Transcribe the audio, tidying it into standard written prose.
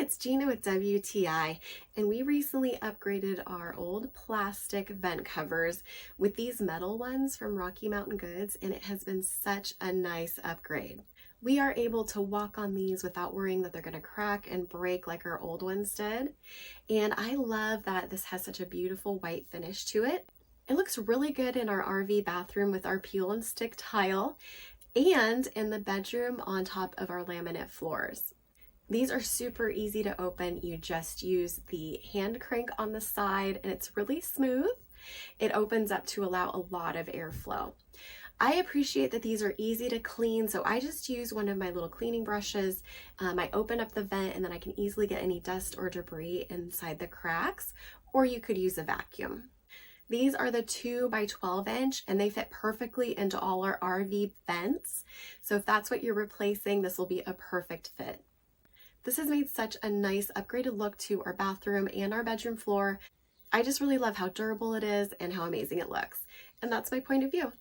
it's Gina with WTI, and we recently upgraded our old plastic vent covers with these metal ones from Rocky Mountain Goods, and it has been such a nice upgrade. We are able to walk on these without worrying that they're going to crack and break like our old ones did. And I love that this has such a beautiful white finish to it. It looks really good in our RV bathroom with our peel and stick tile and in the bedroom on top of our laminate floors. These are super easy to open. You just use the hand crank on the side and it's really smooth. It opens up to allow a lot of airflow. I appreciate that these are easy to clean, so I just use one of my little cleaning brushes. I open up the vent and then I can easily get any dust or debris inside the cracks, or you could use a vacuum. These are the 2 by 12 inch and they fit perfectly into all our RV vents. So if that's what you're replacing, this will be a perfect fit. This has made such a nice upgraded look to our bathroom and our bedroom floor. I just really love how durable it is and how amazing it looks. And that's my point of view.